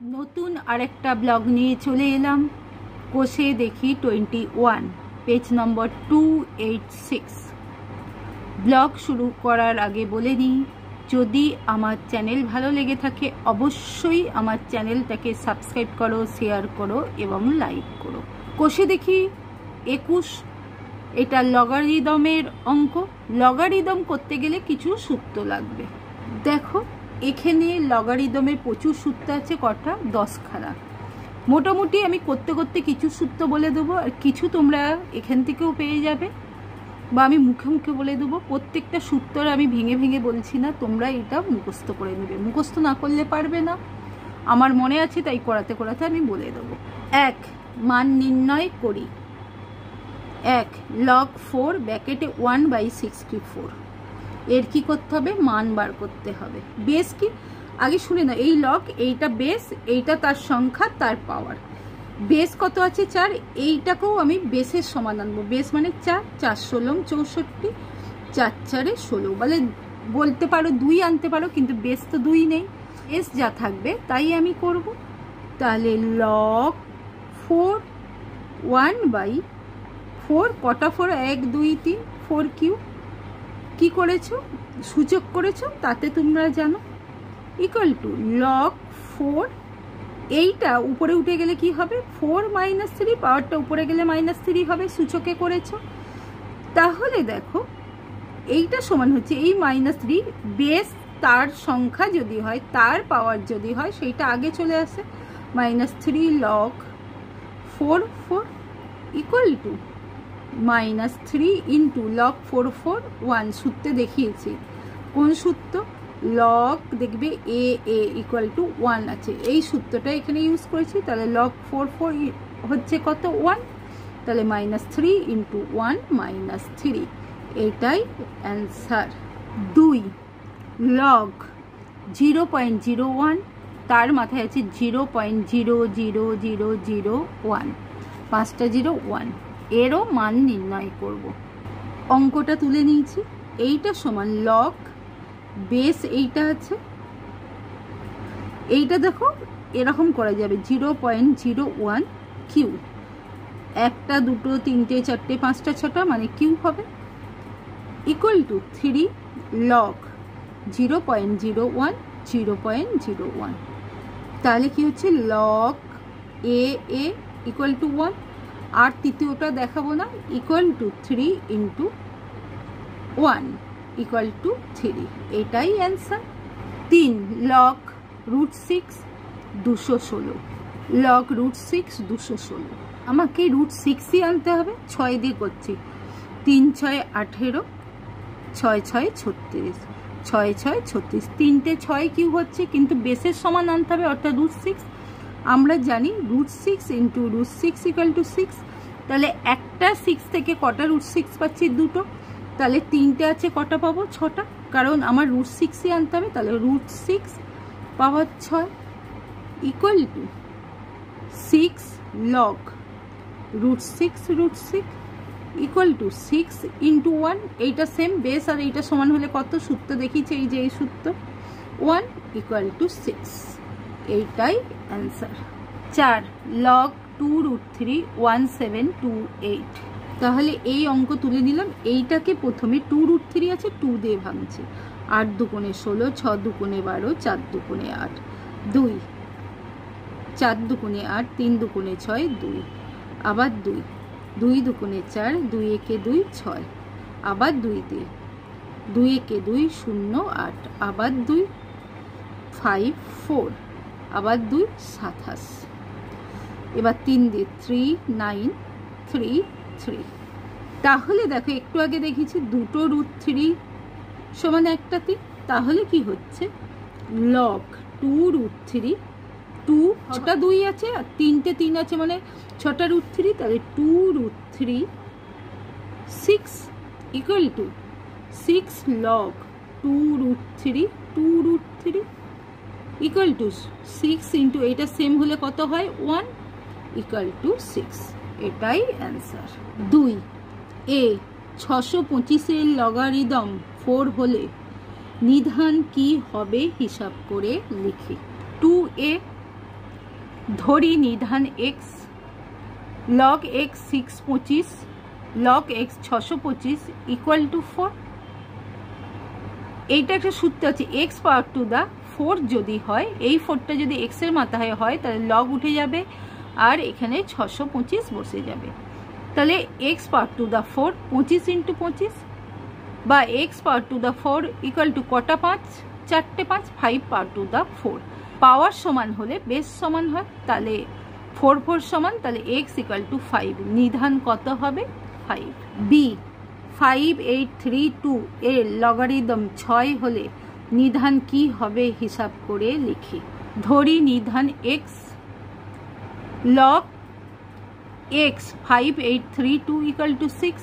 নতুন আরেকটা ব্লগ নিয়ে চলে এলাম। কোষে দেখি 21, পেজ নম্বর 286। ব্লগ শুরু করার আগে বলে নিই, যদি আমার চ্যানেল ভালো লেগে থাকে অবশ্যই আমার চ্যানেলটাকে সাবস্ক্রাইব করো, শেয়ার করো এবং লাইক করো। কোষে দেখি 21, এটা লগারিদমের অঙ্ক। লগারিদম করতে গেলে কিছু সূত্র লাগবে। দেখো এখানে লগারিদমের প্রচুর সূত্র আছে, কটা 10খানা। মোটামুটি আমি করতে করতে কিছু সূত্র বলে দেবো, আর কিছু তোমরা এখান থেকেও পেয়ে যাবে বা আমি মুখে মুখে বলে দেবো। প্রত্যেকটা সূত্র আমি ভেঙে ভেঙে বলছি না, তোমরা এটা মুখস্থ করে নেবে। মুখস্থ না করলে পারবে না, আমার মনে আছে তাই করাতে করাতে আমি বলে দেবো। 1, মান নির্ণয় করি। 1 log 4 ব্র্যাকেটে 1/64। এর কি করতে হবে? মান বার করতে হবে। বেস কি আগে শুনে না, এই লগ, এইটা বেস, এইটা তার সংখ্যা, তার পাওয়ার। বেস কত আছে? 4। এইটাকেও আমি বেসের সমান আনবো। বেস মানে 4, 4 16 64, 4 4 16। বলে বলতে পারো 2 আনতে পারো, কিন্তু বেস তো 2 নেই। বেস যা থাকবে তাই আমি করব। তাহলে লগ 4 1/4, কটা 4? 1 2 3 4 কিউ। কি করেছো? সূচক করেছো, তাতে তোমরা জানো। ইকুয়াল টু লগ 4, এইটা উপরে উঠে গেলে কি হবে? 4 - 3, পাওয়ারটা উপরে গেলে -3 হবে, সূচকে করেছো। তাহলে দেখো এইটা সমান হচ্ছে এই -3, বেস তার সংখ্যা যদি হয়, তার পাওয়ার যদি হয়, সেইটা আগে চলে আসে। -3 log 4 4 equal two -3 into log 4 4 1। সূত্রে দেখিয়েছি। কোন সূত্র? লগ দেখবে এ ইকুয়াল টু 1 আছে, এই সূত্রটা এখানে ইউজ করেছি। তাহলে log 4 4 হচ্ছে কত? 1। তাহলে -3 ইন্টু 1 -3, এটাই অ্যান্সার। 2 log 0.01, তার মাথায় আছে 0.00001, 5টা 0 1, এরও মান নির্ণয় করব। অঙ্কটা তুলে নিয়েছি। এইটা সমান লগ বেস, এইটা আছে, এইটা দেখো এরকম করা যাবে 0.01 কিউ। 1টা 2টো 3টে 4টে 5টা 6টা মানে কিউ হবে। Equal to 3 log 0.01 0.01। তাহলে কি হচ্ছে? লগ এ ইকুয়াল টু 1, আর তৃতীয়টা দেখাবো না। Equal to 3 into 1 equal two 3, এটাই অ্যান্সার। 3 log √6 216। লগ √6 216, আমাকে √6ই আনতে হবে। 6 দিয়ে করছি। 3 6 18, 6 6 36, 6 6 36, 3টে 6 কিউ হচ্ছে, কিন্তু বেসের সমান আনতে হবে, অর্থাৎ √6। আমরা জানি √6 ইন্টু √6 ইকুয়াল টু 6। তাহলে একটা 6 থেকে কটা √6 পাচ্ছি? 2টো। তাহলে 3টে আছে, কটা পাবো? 6টা, কারণ আমার √6ই আনতে হবে। তাহলে √6 পাওয়ার 6 equal to 6 log √6 equal to 6 into 1। এইটা সেম বেস, আর এইটা সমান হলে কত? সূত্র দেখিয়েছি, এই যে এই সূত্র, 1 ইকুয়াল টু 6, এইটাই অ্যান্সার। 4 log 2√3 1728। তাহলে এই অঙ্ক তুলে নিলাম। এইটাকে প্রথমে 2√3 আছে, 2 দিয়ে ভাঙছি। 8 দুগুণে 16, 6 দুগুণে 12, 4 দুগুণে 8, 2, 4 দুগুণে 8, 3 দুগুণে 6, 2, আবার 2, 2 দুগুণে 4, 2 একে 2 6, আবার 2 দিয়ে, 2 একে 2 0 8, আবার 2 5 4, আবার 2 27, এবার 3 দিয়ে 3 9 3 3। তাহলে দেখো একটু আগে দেখেছি দুটো √3 সমান একটা 3। তাহলে কি হচ্ছে? লগ 2√3, 2 6টা 2 আছে আর 3টে 3 আছে, মানে 6টা √3। তাহলে 2√3 6 equal to 6 log 2√3 equal to 6 into এইটা সেম হলে কত হয়? 1 ইকুয়াল টু 6, এটাই অ্যান্সার। 2 এ 625-এর লগারিদম 4 হলে নিধান কি হবে হিসাব করে লিখি। 2a ধরি নিধান x, log x 625, log x 625 equal to 4। এইটা একটা সূত্র আছে, x পাওয়ার টু দা 4 যদি হয়, এই 4টা যদি x এর মাথায় হয় তাহলে লগ উঠে যাবে আর এখানে 625 বসে যাবে। তাহলে x power two the 4 25 into 25 বা x power two the 4 equal to কটা 5, 4টে 5, 5 পাওয়ার টু দা 4। পাওয়ার সমান হলে বেস সমান হয়, তাহলে 4 4 সমান, তাহলে x ইকুয়াল টু 5। নিধান কত হবে? 5। বি 5832 এর লগারিদম 6 হলে নিধান কি হবে হিসাব করে লিখি। ধরি নিধান x, log x 5832 equal to 6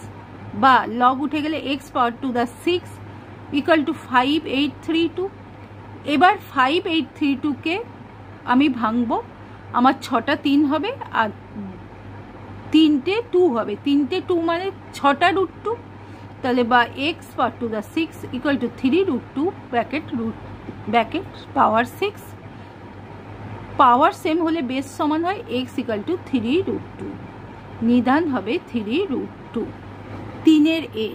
বা লগ উঠে গেলে x power to the 6 equal to 5832। এবার 5832কে আমি ভাঙবো, আমার 6টা 3 হবে আর 3টে 2 হবে। 3টে 2 মানে 6টা √2, তাহলে বা x power to the 6 equal টু 3√2 ব্র্যাকেট পাওয়ার 6। পাওয়ার সেম হলে বেস সমান হয়, x ইকুয়াল টু 3√2। নিধান হবে 3√2। 3 a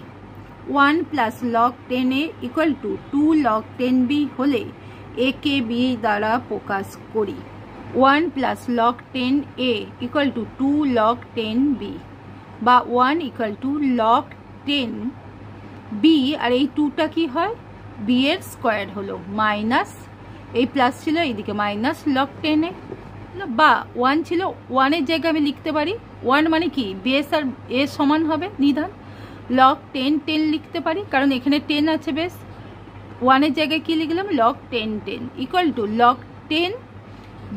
1 plus log 10a equal to 2 log 10b হলে a কে b দ্বারা প্রকাশ করি। 1 plus log 10a equal to 2 log 10b বা 1 ইকুয়াল টু log 10b, আর এই 2টা কি হয়? b এর স্কোয়ার হলো মাইনাস, এই প্লাস ছিল এইদিকে মাইনাস log 10a, বা 1 ছিল 1 এর জায়গায় আমি লিখতে পারি 1 মানে কি বেস আর এ সমান হবে, নিধান log 10 10 লিখতে পারি কারণ এখানে 10 আছে বেস। 1 এর জায়গায় কি লিখলাম? log 10 10 ইকুয়াল টু log 10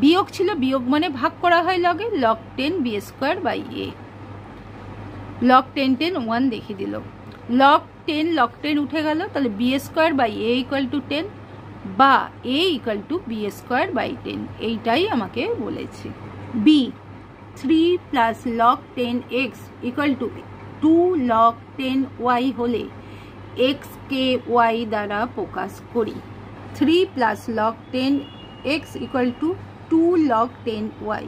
বিয়োগ ছিল, বিয়োগ মানে ভাগ করা হয় লগে, log 10 b square by a। log 10 10 1 দেখিয়ে দিল, log 10 উঠে গেল, তাহলে b square by a equal to 10 বা a equal to b square by 10, এইটাই আমাকে বলেছে। b 3 plus log 10x equal to 2 log 10y হলে x কে y দ্বারা প্রকাশ করি। 3 plus log 10x equal to 2 log 10y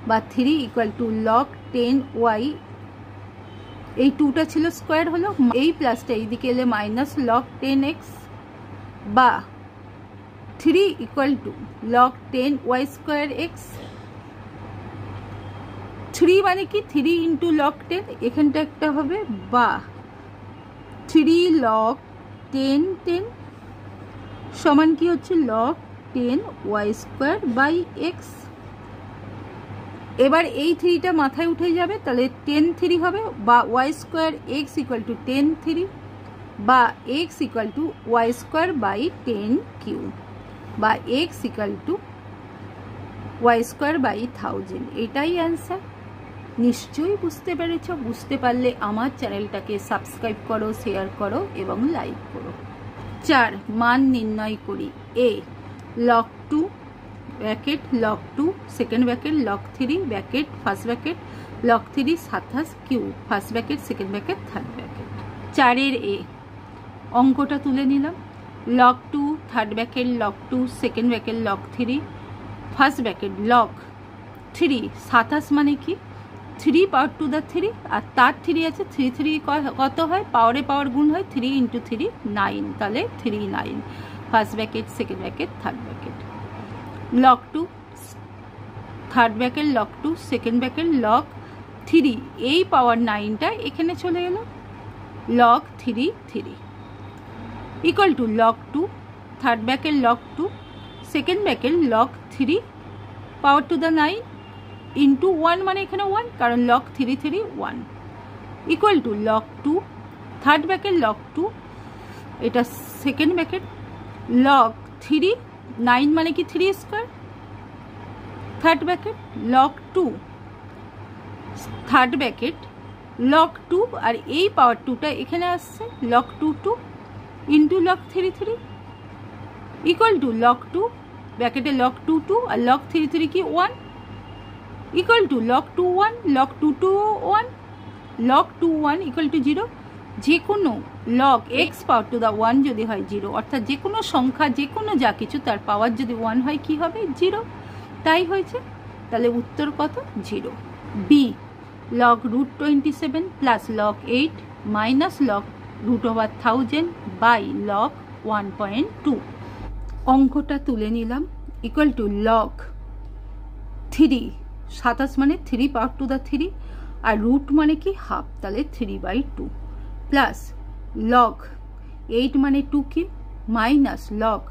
বা 3 ইকুয়াল টু log 10y, এই 2টা ছিল স্কোয়ার হলো, এই প্লাসটা এইদিকে এলে মাইনাস log 10x বা 3 equal to log 10y square x। 3 মানে কি 3 ইন্টু log 10, এখানটা একটা হবে বা 3 log 10 10 সমান কি হচ্ছে log 10y square by x। এবার এই 3টা মাথায় উঠে যাবে, তাহলে 10 3 হবে বা y square x equal to 10 3 বা x equal to y square by 10 cube বা x equal to y square by 1000। এটাই অ্যান্সার। নিশ্চয়ই বুঝতে পেরেছ। বুঝতে পারলে আমার চ্যানেলটাকে সাবস্ক্রাইব করো, শেয়ার করো এবং লাইক করো। 4 মান নির্ণয় করি। a log 2 bracket log 2 second bracket log 3 bracket first bracket log 3 27 cube first bracket second bracket third bracket. 4 এর a অঙ্কটা তুলে নিলাম। log 2 third bracket log 2 second bracket log 3 first bracket log 3 27 মানে কি 3 পাওয়ার টু দা 3 আর তার 3 আছে 3 3 কত হয় পাওয়ারে পাওয়ার গুণ হয় 3 ইন্টু 3 9, তাহলে 3 9 first bracket second bracket third bracket. log 2 third bracket log 2 second bracket log 3, এই পাওয়ার 9টা এখানে চলে গেল log 3 3 equal to log 2 third bracket log 2 second bracket log 3 power two the 9 into 1 মানে এখানে 1 কারণ log 3 3 1 equal to log 2 third bracket log 2 এটা second bracket log 3 9 মানে কি 3 square third bracket log 2 third bracket log 2 আর এই পাওয়ার 2টা এখানে আসছে log 2 2 into log 3 3 equal to log 2 ব্র্যাকেটে log 2 2 আর log 3 3 কি 1 equal to log 2 1 log 2 2 1 log 2 1 equal to 0। যে কোনো log x power two the 1 যদি হয় 0, অর্থাৎ যে কোনো সংখ্যা যে কোনো যা কিছু তার পাওয়ার যদি 1 হয় কি হবে 0, তাই হয়েছে তাহলে উত্তর কত 0। B log √27 plus log 8 minus log √1000 by log 1.2। অঙ্কটা তুলে নিলাম ইকুয়াল টু log 3 27 মানে 3 power to the 3 R root মানে কি হাফ, তাহলে 3/2 প্লাস log 8 মানে 2 কিউব মাইনাস log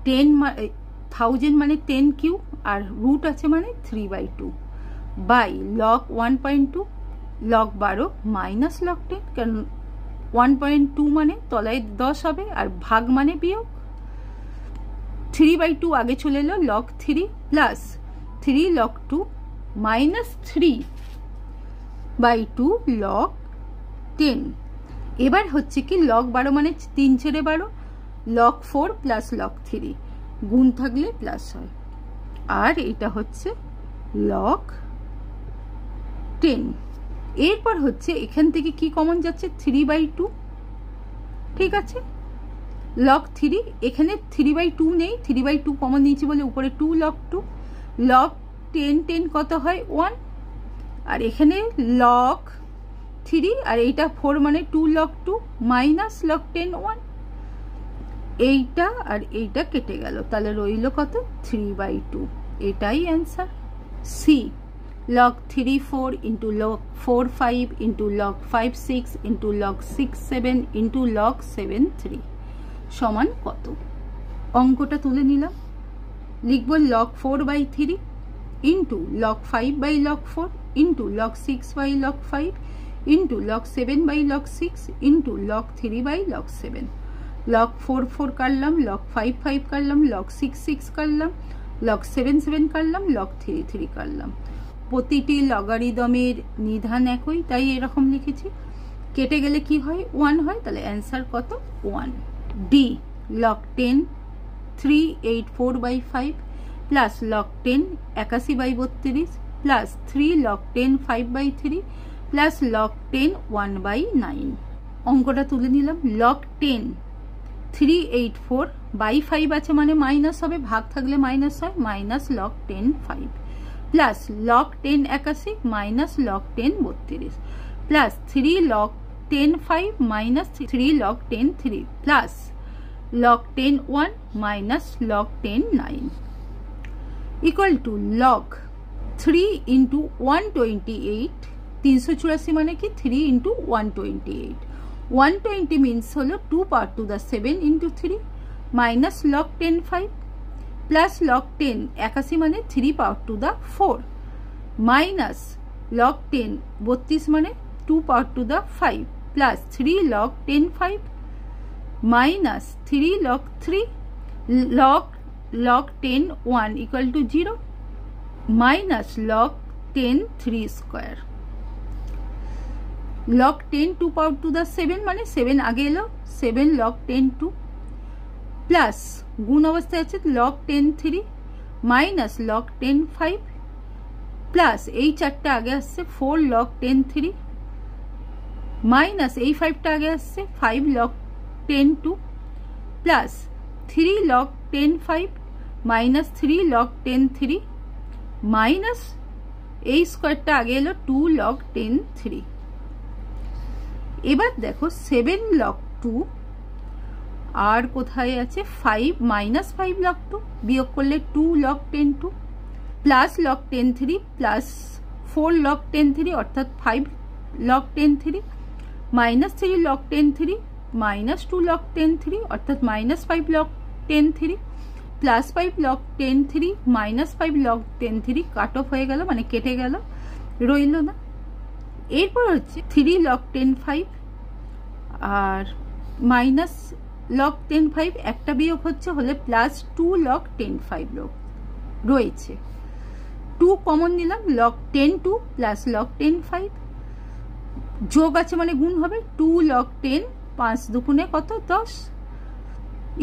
10,000 মানে 10 কিউব আর রুট আছে মানে 3/2 by log 1.2 log 12 minus log 10, কারণ 1.2 মানে তলায় 10 হবে আর ভাগ মানে বিয়োগ। 3/2 আগে চলে এলো log 3 plus 3 log 2 minus 3/2 log 10। এবার হচ্ছে কি log 12 মানে 3 ছেড়ে 12 log 4 প্লাস log 3 গুণ থাকলে প্লাস হয় আর এটা হচ্ছে log 10। এরপর হচ্ছে এখান থেকে কি কমন যাচ্ছে 3/2, ঠিক আছে log 3 এখানে 3/2 নেই 3/2 কমন নিয়েছি বলে উপরে 2 log 2 log 10 কত হয় 1 আর এখানে log 3 আর এইটা 4 মানে 2 log 2 মাইনাস log 10 1, এইটা আর এইটা কেটে গেল তাহলে রইল কত 3/2, এটাই answer. C log 3 4 into log 4 5 into log 5 6 into log 6 7 into log 7 3 সমান কত। অঙ্কটা তুলে নিলাম, লিখব log 4/3 into log 5/log 4 into log 6/log 5 into log 7/log 6 into log 3/log 7। log 4 4 কাটলাম, log 5 5 কাটলাম, log 6 6 কাটলাম, log 7 7 কাটলাম, log 3 3 কাটলাম। প্রতিটি লগারিদমের নিধান একই তাই এরকম লিখেছি, কেটে গেলে কি হয় 1 হয়, তাহলে অ্যান্সার কত 1। D log 10 384/5 plus log 10 81/32 plus 3 log 10 5/3 plus log 10 1/9। অঙ্কটা তুলে নিলাম, log 10 384/5 আছে মানে মাইনাস হবে, ভাগ থাকলে মাইনাস হয়, minus log 10 5 plus log 10 81 minus log 10 32 plus 3 log 10 5 minus 3 log 10 3 plus log 10 1 minus log 10 9 equal to log 3 into 128 384 মানে কি 3 into 128 120 means হলো 2 power to the 7 into 3 minus log 10 5 plus log 10 81 মানে 3 power to the 4 minus log 10 32 মানে 2 power to the 5 plus 3 log 10 5 minus 3 log 3 log 10 1 equal to 0 minus log 10 3 square log 10 2 power to the 7 মানে 7 আগে এলো 7 log 10 2 plus গুণ অবস্থায় আছে log 10 3 minus log 10 5 plus এই চারটা আগে আসছে 4 log 10 3 মাইনাস এই 5টা আগে আসছে 5 log 10 2 plus 3 log 10 5 minus 3 log 10 3 minus এই স্কোয়ারটা আগে এলো 2 log 10 3। এবার দেখো 7 log 2 আর কোথায় আছে 5 মাইনাস 5 log 2 বিয়োগ করলে 2 log 10 2 plus log 10 3 plus 4 log 10 3 অর্থাৎ 5 log 10 3 minus 3 log 10 3 minus 2 log 10 3 অর্থাৎ minus 5 log 10 3 plus 5 log 10 3 minus 5 log 10 3 cut off হয়ে গেল মানে কেটে গেল, রইল না। এরপর হচ্ছে 3 log 10 5 আর মাইনাস log 10 5 একটা বিয়োগ হচ্ছে হলে প্লাস 2 log 10 5 রয়েছে, 2 কমন নিলাম log 10 2 প্লাস log 10 5 যোগ আছে মানে গুণ হবে 2 log 10 5 দুগুণে কত 10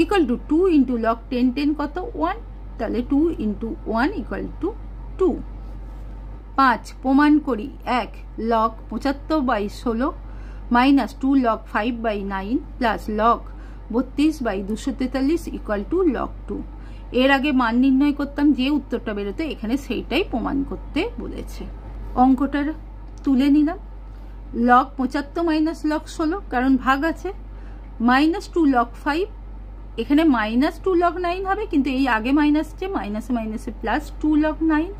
ইকুয়াল টু 2 ইন্টু log 10 10 কত 1 তাহলে 2 ইন্টু 1 ইকুয়াল টু 2। 5 প্রমাণ করি 1 log 75/16 minus 2 log 5/9 plus log 32/243 equal to log 2। এর আগে মান নির্ণয় করতাম, যে উত্তরটা বেরোতো এখানে সেইটাই প্রমাণ করতে বলেছে। অঙ্কটার তুলে নিলাম। লগ 75 মাইনাস লগ 16, কারণ ভাগ আছে, -2 লগ 5, এখানে -2 লগ 9 হবে, কিন্তু এই আগে মাইনাস, যে মাইনাসে মাইনাসে plus 2 log 9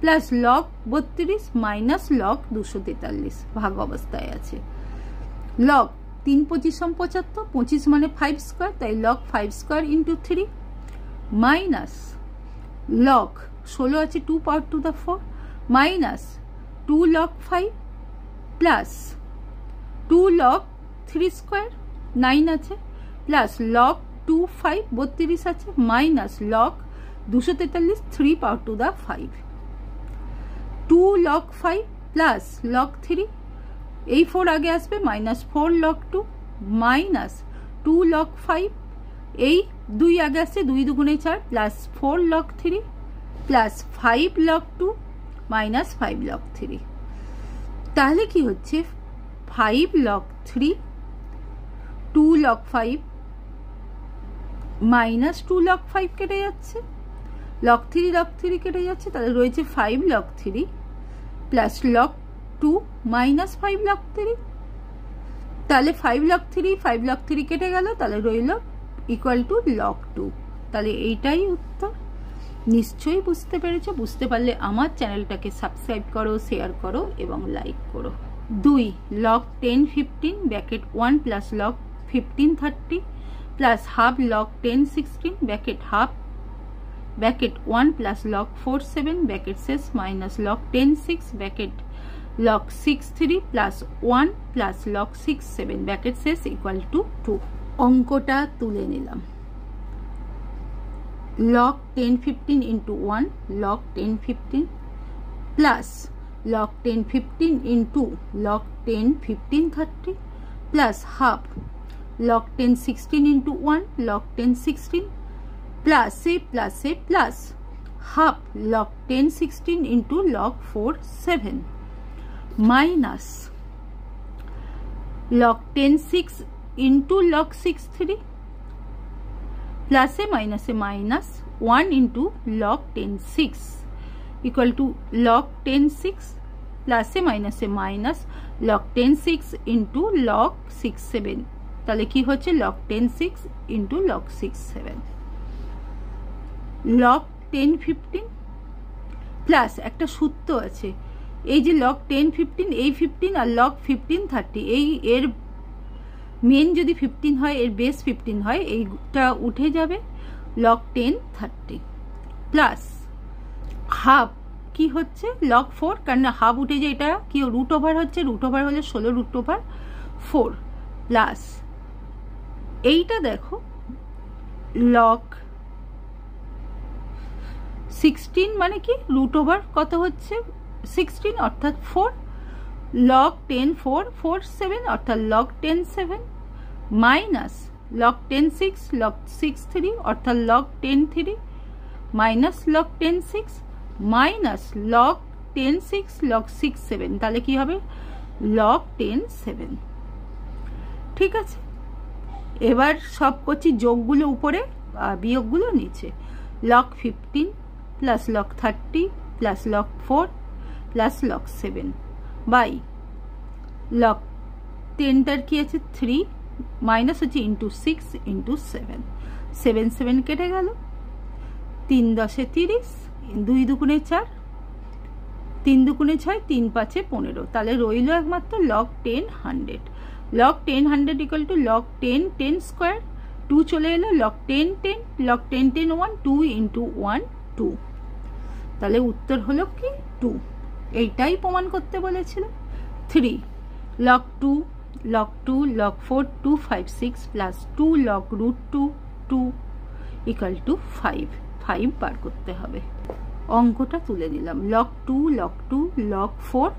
plus log 32 minus log 243 ভাগ অবস্থায় আছে। লগ 3 25 75, 25 মানে 5 স্কোয়ার, তাই log 5 square into 3 minus log 16 আছে 2 power two the 4 minus 2 log 5 plus 2 log 3 square 9 আছে প্লাস লগ 2 5 32 আছে minus log 243 3 power two the 5, 2 log 5 plus log 3, এই 4 আগে আসবে, মাইনাস 4 লগ 2 মাইনাস 2 লগ 5, এই 2 আগে আসছে, 2 দুগুণে 4 plus 4 log 3 plus 5 log 2 minus 5 log 3। তাহলে কি হচ্ছে 5 লগ 3, 2 লগ 5 মাইনাস 2 লগ 5 কেটে যাচ্ছে, লগ 3 কেটে যাচ্ছে, তাহলে রয়েছে 5 log 3 plus log 2 minus 5 log 3, তাহলে 5 লগ 3 কেটে গেল, তাহলে রইল ইকুয়াল টু লগ 2। তাহলে এইটাই উত্তর। নিশ্চয়ই বুঝতে পেরেছো। বুঝতে পারলে আমার চ্যানেলটাকে সাবস্ক্রাইব করো, শেয়ার করো এবং লাইক করো। 2 log 10 15 bracket 1 plus log 15 30 plus half log 10 16 bracket half bracket 1 plus log 4 7 bracket শেষ minus log 10 6 bracket log 6 3 plus 1 plus log 6 7 bracket শেষ ইকুয়াল টু 2। অঙ্কটা তুলে নিলাম। log 10 15 into 1 log 10 15 plus log 10 15 into log 10 15 30 plus half log 10 16 into 1 log 10 16 plus half log 10 16 into log 4 7 minus log 10 6 into log 6 3 plus a minus 1 into log 10 6 equal to log 10 6 plus a minus log 10 6 into log 6 7, তাহলে কি হচ্ছে log 10 6 into log 6 7 log 10 15 plus একটা সূত্র আছে, এই যে log 10 15 এই 15 আর log 15 30 এই এর মেন যদি 15 হয় এর বেস 15 হয়, এইটা উঠে যাবে log 10 30 প্লাস হাফ কি হচ্ছে log 4, কারণ হাফ উঠে যায়, এটা কি রুট ওভার হচ্ছে, রুট ওভার হলে 16 রুট ওভার 4 প্লাস এইটা দেখো log 16 মানে কি রুট ওভার কত হচ্ছে 16 অর্থাৎ 4 log 10 4 4 7 অর্থাৎ log 10 7 মাইনাস log 10 6 log 6 3 অর্থাৎ log 10 3 minus log 10 6 minus log 10 6 log 6 7, তাহলে কি হবে log 10 7। ঠিক আছে, এবার সব করছি যোগগুলো উপরে আর বিয়োগগুলো নিচে। log 15 plus log 30 plus log 4 plus log 7 by log 10টার কি আছে 3 মাইনাস হচ্ছে ইন্টু 6 ইন্টু 7 7 7 কেটে গেল, 3 10 30 2 দুগুণে 4 3 দুগুণে 6 3 5 15, তাহলে রইল একমাত্র log 10 100 log 10 100 equal to log 10 10 square 2 চলে এলো log 10 10 log 10 10 1 2 ইন্টু 1 2, তাহলে উত্তর হলো কি 2। এইটাই প্রমাণ করতে বলেছিল। 3 log 2 log 2 log 4 2 5 6 plus 2 log root 2 2 equal to 5 বার করতে হবে। অঙ্কটা তুলে নিলাম। log 2 log 2 log 4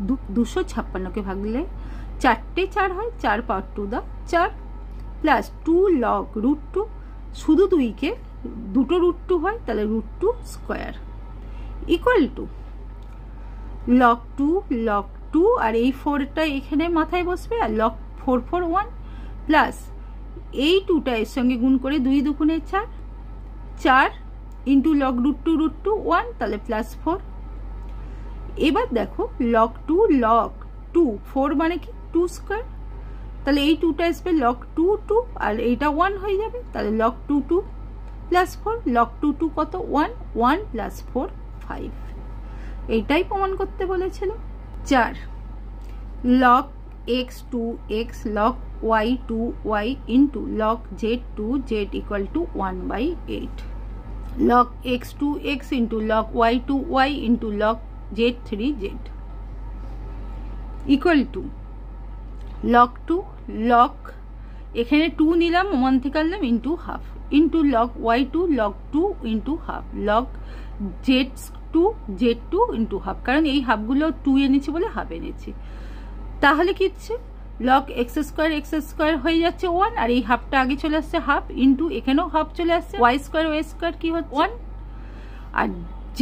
256কে ভাগলে 4টে 4 হয়, 4 power two the 4 plus 2 log root 2, শুধু 2কে দুটো root 2 হয়, তাহলে root 2 square equal to log 2 আর এই 4টা এখানে মাথায় বসবে আর log 4 4 1 প্লাস এই 2টা এর সঙ্গে গুণ করে 2 দুগুণে 4 4 ইন্টু লগ √2 1, তাহলে +4। এবার দেখো log 2 4 মানে কি 2 স্কয়ার, তাহলে এই 2টা আসবে log 2 আর এইটা 1 হয়ে যাবে, তাহলে log 2 +4, log 2 কত 1 + 4 5। এইটাই প্রমাণ করতে বলেছিল। 4 log x 2x log y 2y into log z 2z = 1/8, log x 2x into log y 2y into log z 3z = log 2 log এখানে 2 নিলাম 1 থেকে আনলাম into half into log y 2 log 2 into half log z 2 into half, কারণ এই হাফগুলো 2 এনেছি বলে half এনেছি। তাহলে কি হচ্ছে log x স্কয়ার হয়ে যাচ্ছে 1, আর এই হাফটা আগে চলে আসছে হাফ ইন্টু এখানেও হাফ চলে আসছে y স্কয়ার কি হচ্ছে 1, আর z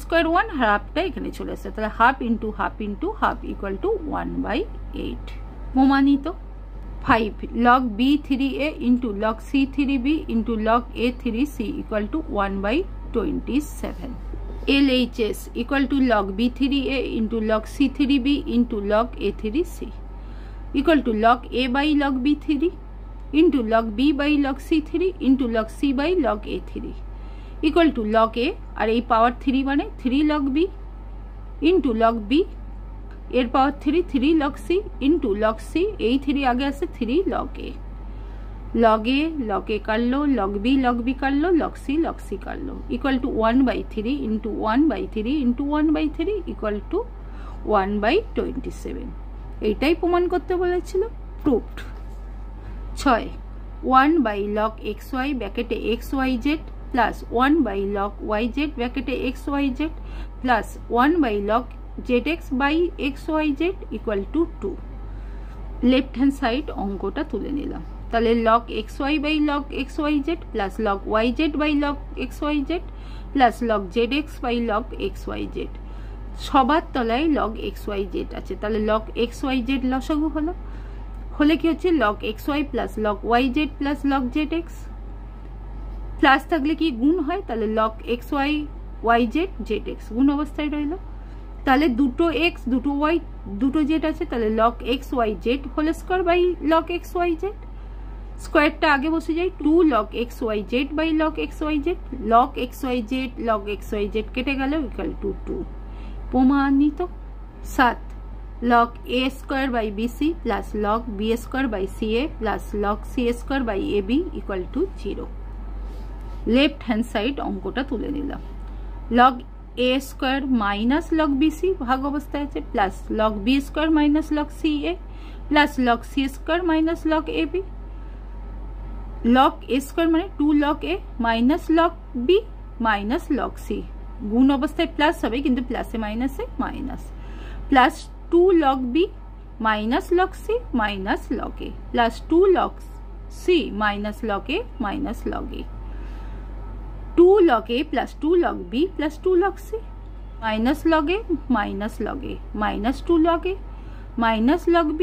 স্কয়ার 1, হাফটা এখানে চলে আসছে, তাহলে হাফ ইন্টু হাফ = 1/8 প্রমাণিত। 5 log b3a into log c3b into log a3c = 1/27, LHS = log b3a into log c3b into log a3c = log a by log b3 into log b by log c3 into log c by log a3 = log a, আর এই পাওয়ার 3 মানে 3 log b into log b এর পাওয়ার 3 log c into log c, এই 3 আগে আসছে 3 log a কাটলো, log b কাটলো, log c কাটলো = 1/3 into 1/3 into 1/3 = 1/27। এইটাই প্রমাণ করতে বলেছিল, প্রুভড। 6 1/log xy ব্র্যাকেটে xyz প্লাস 1/log yz ব্র্যাকেটে xyz plus 1/log zx by xyz = 2। Left hand side অঙ্কটা তুলে নিলাম, তাহলে log xy by log xyz plus log yz by log xyz plus log zx by log xyz, সবার তলায় log xyz আছে, তাহলে log xyz লসাগু হলে কি হচ্ছে log xy plus log yz plus log zx, plus থাকলে কি গুণ হয়, তাহলে log xy yz zx গুণ অবস্থায় রইল, তাহলে দুটো x দুটো y দুটো z আছে, তাহলে log xyz whole square by log xyz, স্কয়ারটা আগে বসে যায় 2 log xyz by log xyz, log xyz কেটে গেল = 2 প্রমাণিত। 7 log a square by bc plus log b square by ca plus log c square by ab = 0। Left hand side অঙ্কটা তুলে নিলাম, log a square minus log bc ভাগ অবস্থায় আছে plus log b square minus log ca plus log c square minus log ab, log a square মানে 2 log a minus log b minus log c, গুণ অবস্থায় plus হবে কিন্তু প্লাসে মাইনাসে minus, plus 2 log b minus log c minus log a plus 2 log c minus log a minus log a, 2 log a plus 2 log b plus 2 log c minus log a minus log a minus 2 log a minus log b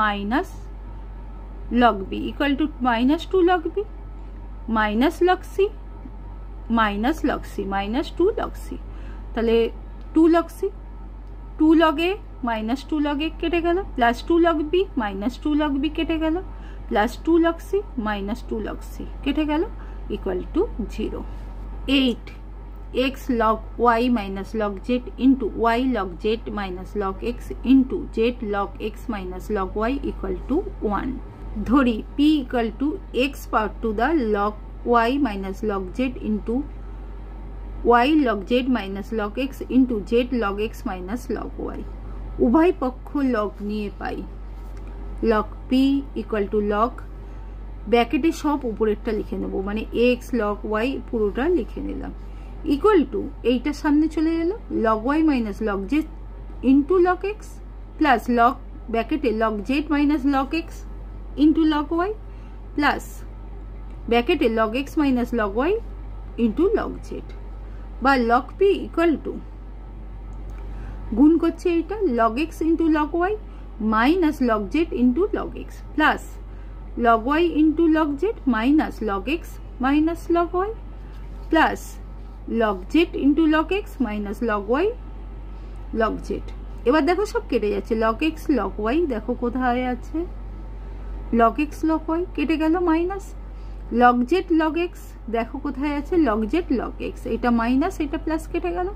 minus log b equal to minus 2 log b minus log c minus log c minus 2 log c, তাহলে 2 log c 2 log a minus 2 log a কেটে গেল, plus 2 log b minus 2 log b কেটে গেল, plus 2 log c minus 2 log c কেটে গেল equal to 0। 8 x log y minus log z into y log z minus log x into z log x minus log y equal to 1। ধরি p equal to x power to the log y minus log z into y log z minus log x into z log x minus log y, উভয় পক্ষ log নিয়ে পাই log p equal to log ব্র্যাকেটে সব উপরেরটা লিখে নেব, মানে x log y পুরোটা লিখে নিলাম ইকুয়াল টু এইটা সামনে চলে গেল log y minus log z into log x plus log ব্র্যাকেটে log z minus log x into log y plus ব্র্যাকেটে log x minus log y into log z, বা log p ইকুয়াল টু গুণ করছে এইটা log x into log y minus log z into log x plus log y into log z minus log x minus log y plus log z into log x minus log y log z. এবার দেখো সব কেটে যাচ্ছে, log x log Y দেখো কোথায় আছে, log x log y কেটে গেল, minus log z log x দেখো কোথায় আছে, লগ জেড লগ এক্স, এটা মাইনাস এটা প্লাস কেটে গেল,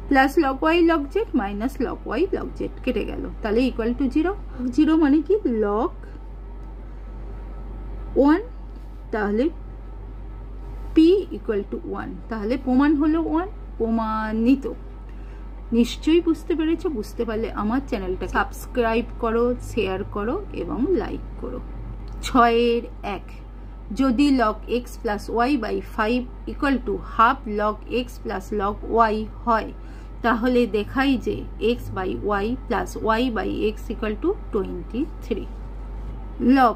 plus log y log z minus log y log z কেটে গেল, তাহলে ইকুয়াল টু 0। 0 মানে কি লগ 1, তাহলে পি ইকুয়াল টু 1, তাহলে প্রমাণ হলো 1, প্রমাণিত। নিশ্চয়ই বুঝতে পেরেছো, বুঝতে পারলে আমার চ্যানেলটা সাবস্ক্রাইব করো, শেয়ার করো এবং লাইক করো। 6 1, যদি log x plus y by 5 equal to half log x plus log y হয়, তাহলে দেখাই যে x by y plus y by x equal to 23। Log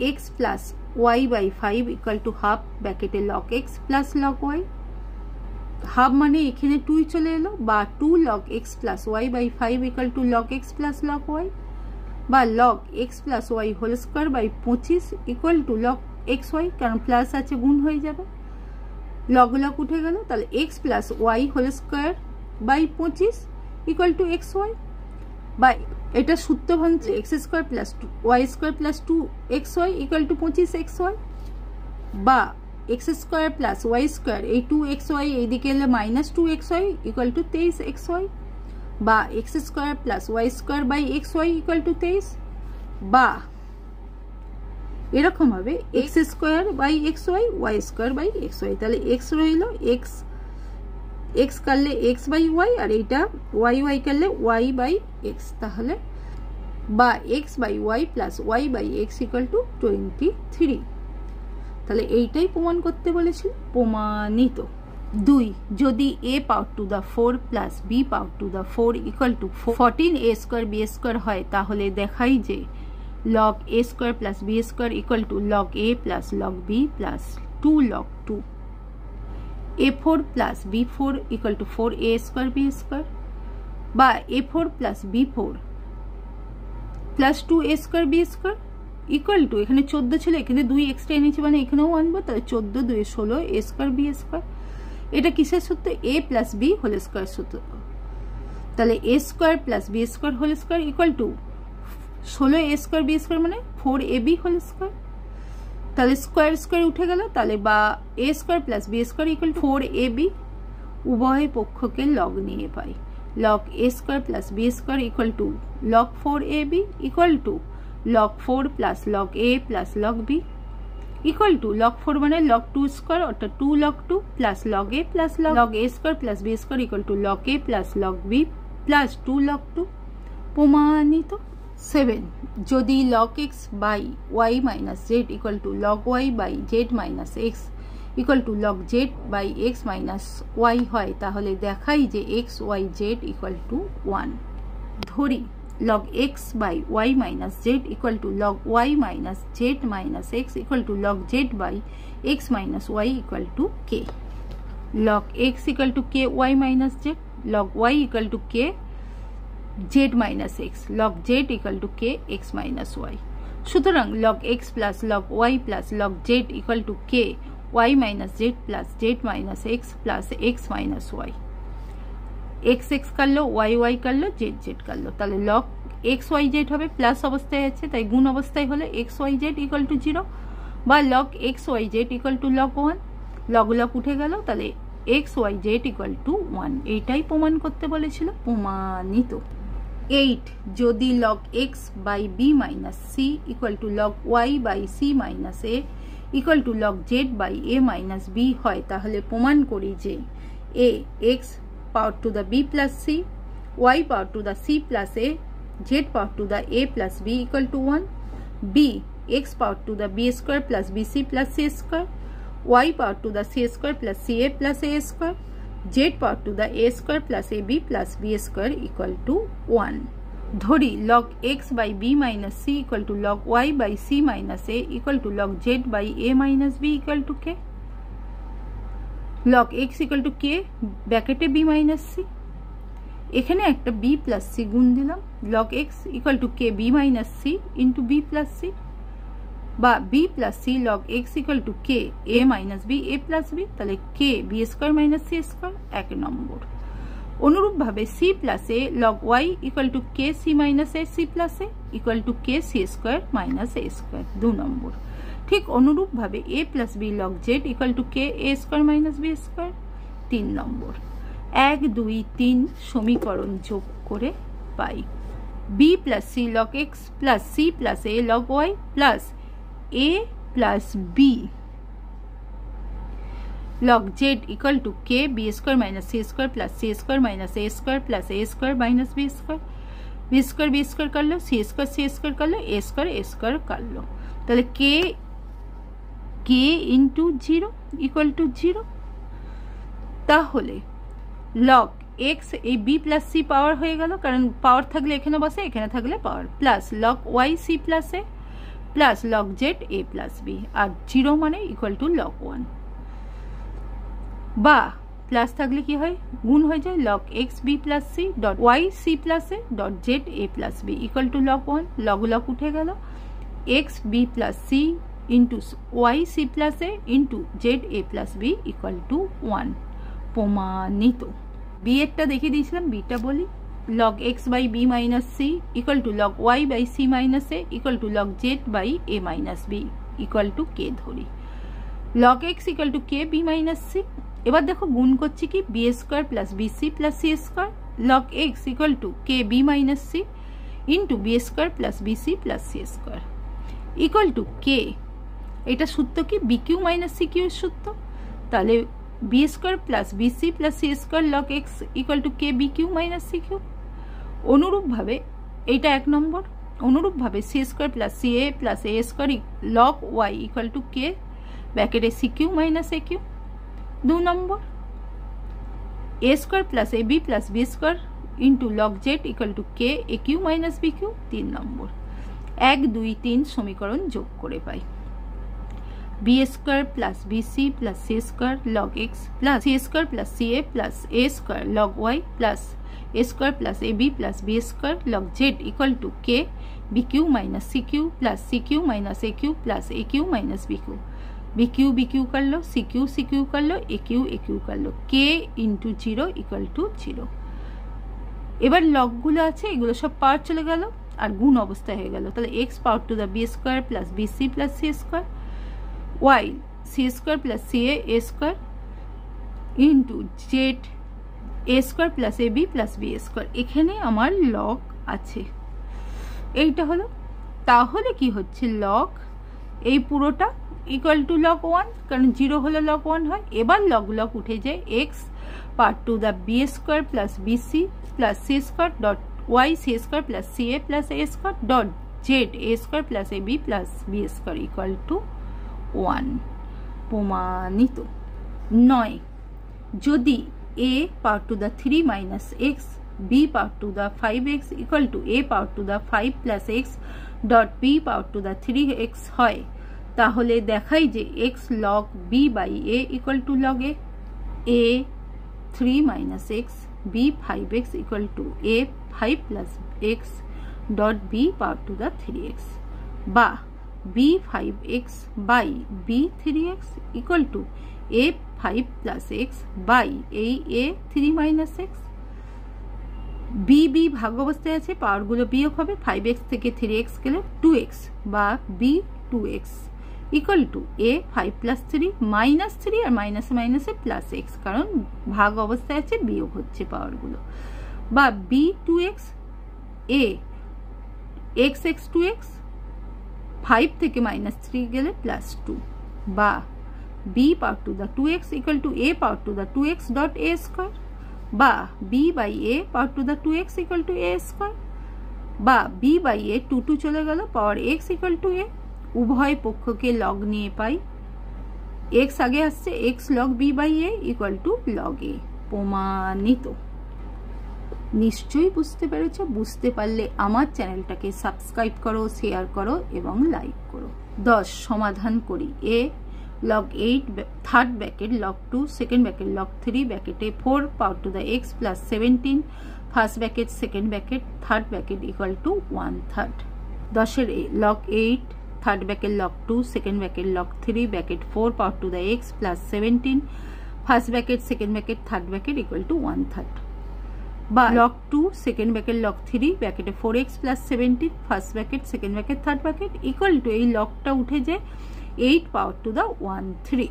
x plus y by 5 equal to half ব্র্যাকেটে log x plus log y, half মানে এখানে 2 চলে এলো, বা 2 log x plus y by 5 equal to log x plus log y, বা log x plus y whole square by 25 equal to log x y, কারণ plus আছে গুণ হয়ে যাবে, লগ লগ উঠে গেল, তাহলে x plus y whole square by 25 equal to x y, বা এটা সূত্র ভাঙছে x square plus y square plus 2 x y equal to 25 x y, বা x square plus y square এই 2 এক্স ওয়াই এইদিকে এলে minus 2 x y equal to 23 x y, বা x square plus y square by x y equal to 23, বা এরকম হবে x square by x y y square by x y, তাহলে x রইল x, x কাটলে x by y, আর এইটা y y কাটলে ওয়াই বাই এক্স, তাহলে বা x by y plus y by x equal to 23, তাহলে এইটাই প্রমাণ করতে বলেছিল, প্রমাণিত। 2, যদি a power two the 4 plus b power two the 4 equal to 14a square b square হয়, তাহলে দেখাই যে log a square plus b square equal to log a plus log b plus 2 log 2, a4 plus b4 equal to 4a square b square, বা a4 plus b4 plus 2a square b square equal to, এখানে 14 ছিল, এখানে 2 extra এনেছি মানে এখানেও আনবো, তাহলে 14 2 16 a square b square, এটা কিসের সূত্র, a plus b whole square সূত্র, তাহলে a square plus b square whole square equal to 16 a square b square মানে 4ab হোল স্কোয়ার, তাহলে স্কোয়ার স্কোয়ার উঠে গেল, তাহলে বা a square plus b square equal to 4ab, উভয় পক্ষকে লগ নিয়ে পাই, log a square plus b square equal to log 4ab equal to log 4 plus log a plus log b equal to log 4 মানে log 2 square অর্থাৎ 2 log 2 plus log a plus log a square plus b square equal to log a plus log b plus 2 log 2, প্রমাণিত। 7, যদি log x by y minus z equal to log y by z minus x equal to log z by x minus y হয়, তাহলে দেখাই যে x y z equal to 1। ধরি log x by y minus z equal to log y minus z minus x equal to log z by x minus y equal to k. Log x equal to k y minus z, log y equal to k z minus x, log z equal to k x minus y. সুতরাং log x plus log y plus log z equal to k y minus z plus z minus x plus x minus y. X x कर लो Y Y कर लो Z Z कर लो, তাহলে log x y z হবে plus অবস্থায় আছে, তাই গুণ অবস্থায় হলে x y z equal to 0, বা log x y z equal to log 1, log log উঠে গেল, তাহলে x y z equal to 1, এইটাই প্রমাণ করতে বলেছিল, প্রমাণিত। 8, যদি log x by b minus c equal to log y by c minus a equal to log z by a minus b হয়, তাহলে প্রমাণ করি যে a x power to the b plus c, y power to the c plus a, z power to the a plus b equal to 1, b x power to the b square plus bc plus c square, y power to the c square plus ca plus a square, z power to the a square plus ab plus b square equal to 1. ধরি log x by b minus c equal to log y by c minus a equal to log z by a minus b equal to k. log x equal to k ব্র্যাকেটে b minus c, এখানে একটা b plus c গুণ দিলাম, log x equal to k b minus c into b plus c, বা b plus c log x equal to k a minus b a plus b, তাহলে k b square minus c square 1 number. অনুরূপভাবে c plus a log y equal to k c minus a c plus a equal to k c square minus a square 2 number. ঠিক অনুরূপভাবে a plus b log z equal to k a square minus b square 3 number. 1 2 3 সমীকরণ যোগ করে পাই b plus c log x plus c plus a log y plus a plus b log z equal to k b square minus c square plus c square minus a square plus a square minus b square b square कर लो, c square कर लो, a square कर लो, তাহলে k into 0 equal to 0। তাহলে log x এই b plus c পাওয়ার হয়ে গেল, কারণ পাওয়ার থাকলে এখানে বসে, এখানে থাকলে power, plus log y c plus a plus log z a plus b, আর 0 মানে equal to log 1। বা প্লাস থাকলে কি হয়, গুণ হয়ে যায়, log x b plus c dot y c plus a dot z a plus b equal to log 1, log উঠে গেল, x b plus c into y c plus a into z a plus b equal to 1। প্রমাণিত। b এরটা দেখিয়ে দিয়েছিলাম, bটা বলি, log x by b minus c equal to log y by c minus a equal to log z by a minus b equal to k ধরি, log x equal to k b minus c। এবার দেখো গুণ করছি কি, b square plus bc plus c square log x equal to k b minus c into b square plus bc plus c square equal to k, এটা সূত্র কি b Q minus c cube সূত্র, তাহলে b square plus bc plus c square log x equal to k b Q minus c cube. অনুরূপভাবে এইটা 1 number. অনুরূপভাবে c square plus c a plus a square log y equal to k ব্র্যাকেটে c Q minus a cube 2 number. A square plus a b plus b square into log z equal to k a Q minus b cube 3 number. 1 2 3 সমীকরণ যোগ করে পাই b square plus bc plus c square log x plus c square plus c a plus a square log y plus a square plus a b plus b square log z equal to k b Q minus c q plus c Q minus a q plus a Q minus b q, b q कर लो, C Q कर लो, ए Q कर लो, के into 0 equal to 0। এবার লগগুলো আছে এগুলো সব পাওয়ার চলে গেল আর গুণ অবস্থা হয়ে গেল, তাহলে x power to the b square plus bc plus c square y c square plus c a square into z a square plus a b plus b square. এখানে আমার লগ আছে, এইটা হলো। তাহলে কি হচ্ছে, লগ এই পুরোটা ইকুয়াল টু লগ 1, কারণ 0 হলে লগ 1 হয়। এবার লগ উঠে যায়, x part to the b square plus bc plus c square dot y c square plus c a plus a square dot z a square plus a b plus b square equal to 1। প্রমাণিত। 9 যদি a power to the 3 minus x b power to the 5x equal to a power to the 5 plus x dot b power to the 3x হয়, তাহলে দেখাই যে x log b by a equal to log a 3 minus x b 5x equal to a 5 plus x dot b power to the 3x বা b 5x by b 3x equal to a 5 plus x by a 3 minus x। b ভাগ অবস্থায় আছে, পাওয়ারগুলো বিয়োগ হবে, 5x থেকে 3x গেলে 2x বা b 2x equal to A 5 plus 3 minus 3 আর মাইনাসে মাইনাসে প্লাস এক্স, কারণ ভাগ অবস্থায় আছে, বিয়োগ হচ্ছে পাওয়ারগুলো, বা বি 2x এ এক্স এক্স 2x 5 থেকে মাইনাস 3 গেলে প্লাস 2 বা b power to the 2x equal to a power to the 2x dot a square বা b by a power to the 2x equal to a square বা b by a 2 চলে গেল, power x equal to a. উভয় পক্ষকে log নিয়ে পাই, x আগে আসছে, x log b by a equal to log a. প্রমাণিত। নিশ্চয়ই বুঝতে পেরেছ। বুঝতে পারলে আমার চ্যানেলটাকে সাবস্ক্রাইব করো, শেয়ার করো এবং লাইক করো। 10 সমাধান করি। এ log 8 third bracket log 2 second bracket log 3 ব্র্যাকেটে 4 power to the x plus 17 first bracket second bracket third bracket equal to 1/3। 10 এর log 8 third bracket log 2 second bracket log 3 bracket 4 power to the x plus 17 first bracket second bracket third bracket equal to 1/3 বা log 2 second bracket log 3 ব্র্যাকেটে 4x plus 17 first bracket second bracket third bracket equal to এই লগটা উঠে যায় 8 পাওয়ার to the 1/3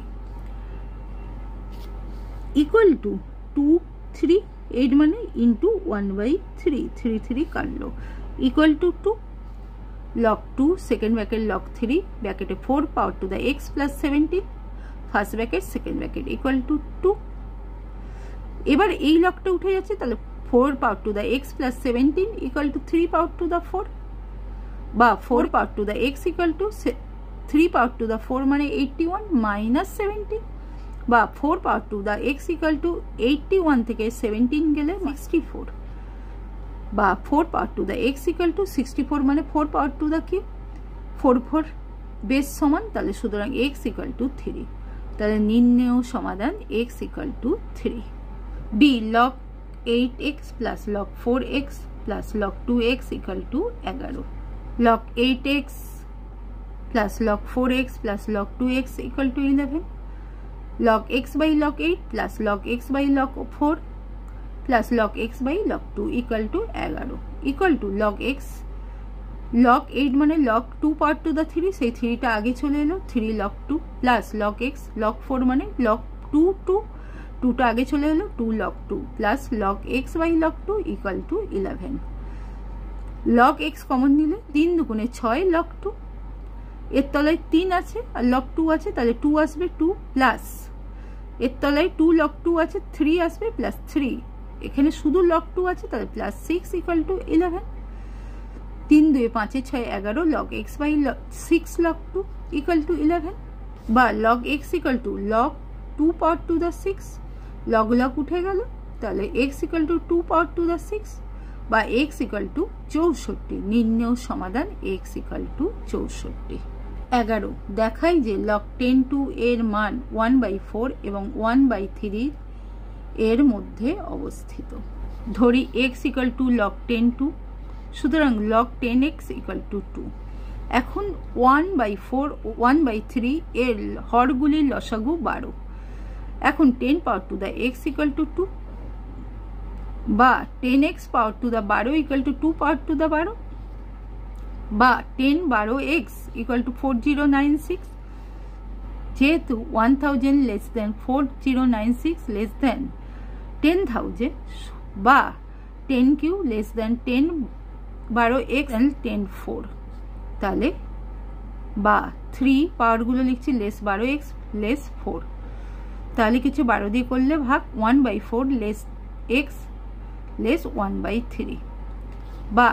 equal to 2 3 8 মানে into 1/3 3 3 কাটলো equal to 2 log 2 second bracket log 3 ব্র্যাকেটে 4 power to the x plus 17 first bracket second bracket equal to 2 এবার এই লগটা উঠে যাচ্ছে তাহলে 4 power to the x plus 17 equal to 3 power to the 4 বা 4 power to the x equal two 3 power to the 4 মানে 81 minus 17 বা 4 power to the x equal two 81 থেকে 17 গেলে 64 বা 4 power to the x equal two 64 মানে 4 power to the কি 4 4 base সমান তাহলে সুতরাং x ইকুয়াল টু 3 তাহলে নির্ণেয় সমাধান x equal two 3 b log 8x plus log 4x plus log 2x equal to 11 log 8x plus log 4x plus log 2x equal to 11 log x by log 8 plus log x by log 4 plus log x by log 2 equal to 11 equal to log x log 8 মানে log 2 power to the 3 সেই 3টা আগে চলে এলো 3 log 2 plus log x log 4 মানে log 2 2টা আগে চলে এলো 2 log 2 plus log x by log 2 equal to 11 log x common নিলে 3 দুগুণে 6 log 2 এর তলায় 3 আছে আর log 2 আছে তাহলে 2 আসবে 2 প্লাস এর তলায় 2 log 2 আছে 3 আসবে প্লাস 3 এখানে শুধু log 2 আছে তাহলে plus 6 equal to 11 3 2 5 6 11 log x by 6 log 2 equal to 11 বা log x equal to log 2 power to the 6 log log উঠে গেল তাহলে x equal to 2 power to the 6 বা x ইকুয়াল টু 64 নির্ণেয় সমাধান x ইকুয়াল টু 64 11 দেখাই যে log 10 এর মান 1/4 এবং 1/3 এর মধ্যে অবস্থিত ধরি x ইকুয়াল টু log 10 সুতরাং log 10x ইকুয়াল টু 2 এখন 1/4 1/3 এর হরগুলির লসাগু 12 এখন 10 পাওয়ার to the x equal to 2 বা 10x power to the 12 equal to 2 power to the 12 বা 10 12x ইকুয়াল টু 4096 যেহেতু 1000 লেস দেন 4096 লেস দেন 10,000 বা 10 Q less than 10 12x and 10 4 তাহলে বা 3 পাওয়ারগুলো লিখছি লেস 12x লেস 4 তাহলে কিছু 12 দিয়ে করলে ভাগ 1/4 লেস x লেস 1/3 বা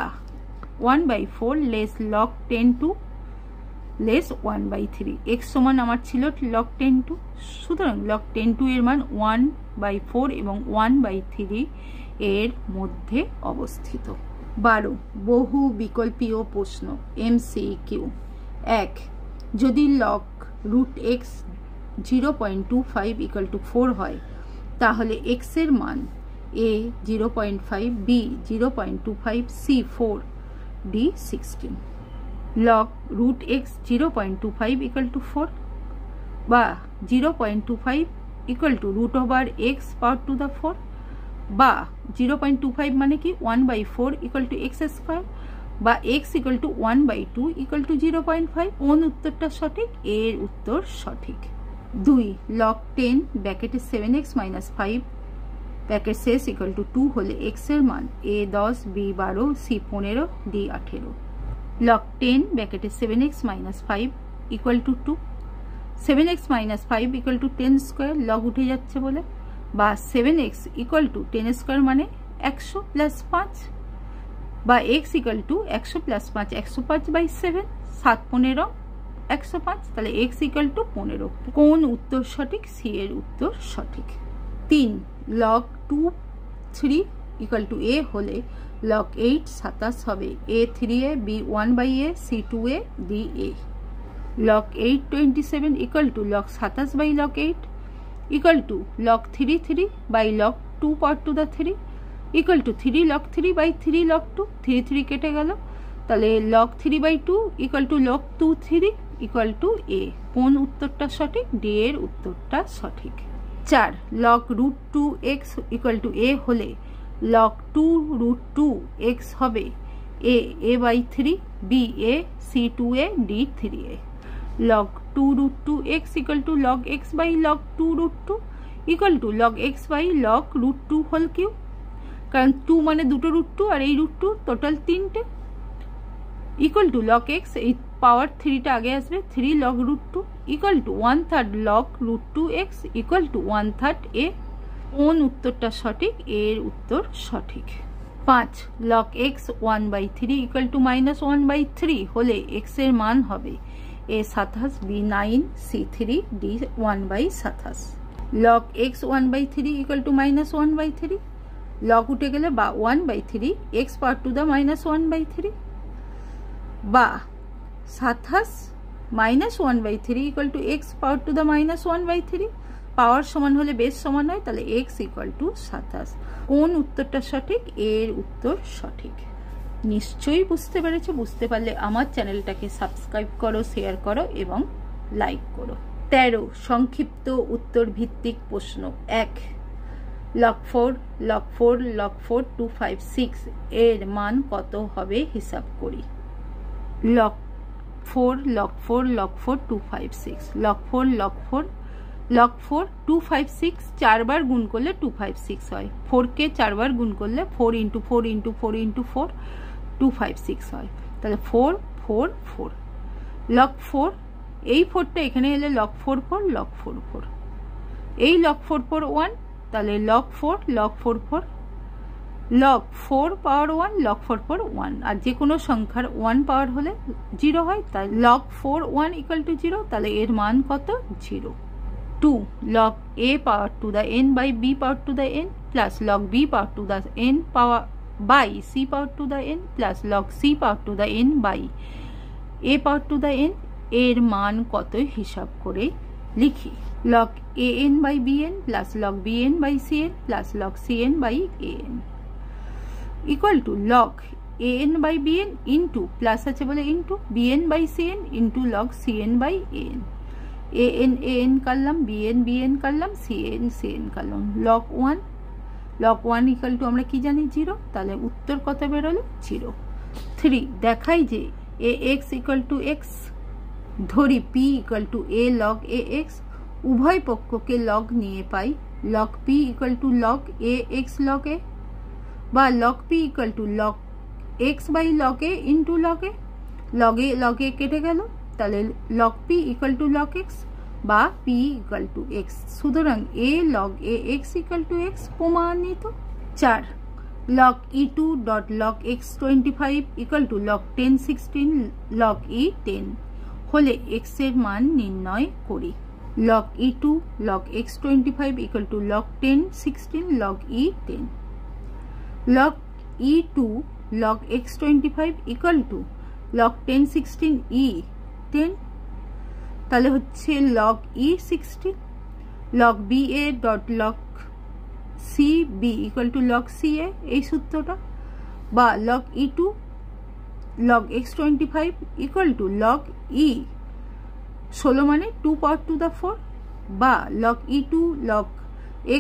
1/4 লেস log 10 লেস 1/3 x সমান আমার ছিল log 10 সুতরাং log 10 এর মান 1/4 এবং 1/3 এর মধ্যে অবস্থিত 12 বহু বিকল্পীয় প্রশ্ন MCQ 1 যদি log √x 0.25 ইকুয়াল টু 4 হয় তাহলে x এর মান a 0.5 b 0.25 c 4 d 16 log √x 0.25 equal to 4 বা 0.25 equal to √x power to the 4 বা 0.25 মানে কি 1/4 ইকুয়াল টু x স্কয়ার বা x equal two 1/2 equal to 0.5 কোন উত্তরটা সঠিক এর উত্তর সঠিক 2 log 10 ব্র্যাকেটে 7x - 5 ব্র্যাকেট শেষ ইকুয়াল টু 2 হলে x এর মান a 10 b 12 c 15 d 18 log 10 ব্র্যাকেটে 7x - 5 equal to 2 7x - 5 equal to 10 square log উঠে যাচ্ছে বলে বা 7x ইকুয়াল টু 10 স্কয়ার মানে 100 প্লাস 5 বা x ইকুয়াল টু 100 প্লাস 5 105/7 7 15 105 তাহলে x ইকুয়াল টু 15 কোন উত্তর সঠিক c এর উত্তর সঠিক 3 log 2 3 ইকুয়াল টু a হলে log 8 27 হবে a 3a b 1/a c 2a d a log 8 27 equal to log 27 log 8 equal to log 3 by log 2 power to the 3 equal to 3 log 3 by 3 log 2 3 3 কেটে গেল তাহলে log 3/2 equal to log 2/3 equal to a। কোন উত্তরটা সঠিক? D এর উত্তরটা সঠিক। 4 log √2x equal to a হলে log 2√2x হবে a/3, b/a, c/2a, d/3a। log 2√2x equal to log x by log 2√2 equal to log x by log √2 whole cube, কারণ 2 মানে দুটো √2 আর এই √2 টোটাল 3টে, ইকুয়াল টু log x, এই পাওয়ার 3টা আগে আসবে, 3 log √2 equal to 1/3 log √2x equal two 1/3 a। কোন উত্তরটা সঠিক? এর উত্তর সঠিক। 5 log x 1/3 ইকুয়াল টু -1/3 হলে x এর মান হবে a27, b9, c3, d 1/27। log x 1/3 equal two -1/3, log উঠে গেলে বা 1/3, x পাওয়ার টু দা -1/3 বা 27 -1/3 equal to x power two the -1/3। পাওয়ার সমান হলে বেস সমান হয়, তাহলে x ইকুয়াল টু 27। কোন উত্তরটা সঠিক? এর উত্তর সঠিক। নিশ্চয়ই বুঝতে পেরেছো। বুঝতে পারলে আমার চ্যানেলটাকে সাবস্ক্রাইব করো, শেয়ার করো এবং লাইক করো। 13 সংক্ষিপ্ত উত্তর ভিত্তিক প্রশ্ন। 1 log 4 log 4 log 4 256 এর মান কত হবে হিসাব করি। log 4 log 4 log 4 256 log 4 log 4 log 4 256 চারবার গুণ করলে 256 হয়। 4 কে চারবার গুণ করলে 4 × 4 × 4 × 4 256 হয়। তাহলে 4 4 4 log 4, এই 4টা এখানে এলে log 4 4 log 4 4, এই log 4 4 1, তাহলে log 4 log 4 4 log 4 পাওয়ার 1 log 4 4 1, আর যে কোনো সংখ্যার 1 পাওয়ার হলে 0 হয়, তাই log 4 1 ইকুয়াল টু 0, তাহলে এর মান কত? 0। 2 log a power to the n by b power to the n plus log b power to the n power by c power to the n plus log c power to the n by a power to the n এর মান কত হিসাব করে লিখি। log an by bn plus log bn by cn plus log cn by an equal to log an by bn into plus আছে বলে into bn by cn into log cn by an। an an করলাম, bn bn করলাম, cn cn করলাম, log 1 equal two আমরা কি জানি 0, তাহলে উত্তর কত বেরোলো? 0। 3 দেখাই যে ax ইকুয়াল টু x, ধরি p equal to a log ax, উভয় পক্ষকে log নিয়ে পাই log p equal to log ax log a বা log p equal to log x by log a into log a। log a কেটে গেল, তাহলে log p equal to log x বা p equal to x। সুতরাং a log ax equal to x প্রমাণিত। 4 log e2 dot log x25 equal to log 10 16 log e 10 হলে x এর মান নির্ণয় করি। log e2 log x25 equal to log 10 16 log e 10, log e2 log x25 equal to log 10 16 e 10, তাহলে হচ্ছে log e 16। log ba dot log cb equal to log ca, এই সূত্রটা, বা log e2 log x25 equal to log e 16 মানে 2 power to the 4, বা log e2 log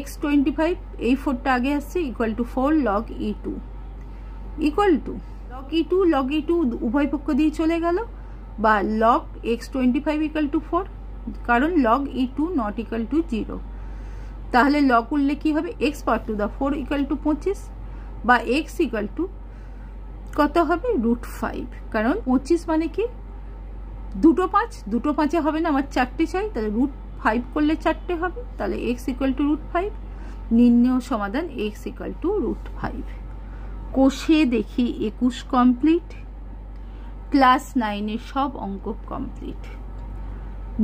x25, এই 4টা আগে আসছে, equal to 4 log e2 equal to log e2 উভয় পক্ষ দিয়ে চলে গেল, বা log x25 ইকুয়াল টু 4, কারণ log e2 not equal to 0। তাহলে log উঠলে কি হবে? x power two the 4 equal to 25, বা x ইকুয়াল টু কত হবে? √5, কারণ 25 মানে কি? দুটো 5 হবে না, আমার 4টে চাই, তাহলে √5 করলে 4টে হবে, তাহলে x ইকুয়াল টু √5। নির্ণয় সমাধান x ইকুয়াল টু √5। কোষে দেখি 21 কমপ্লিট, ক্লাস 9-এর সব অঙ্ক কমপ্লিট।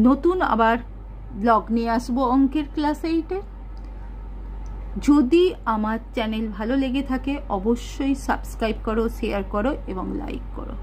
নতুন আবার ব্লগ নিয়ে আসবো অঙ্কের ক্লাস 8-এ। যদি আমার চ্যানেল ভালো লেগে থাকে অবশ্যই সাবস্ক্রাইব করো, শেয়ার করো এবং লাইক করো।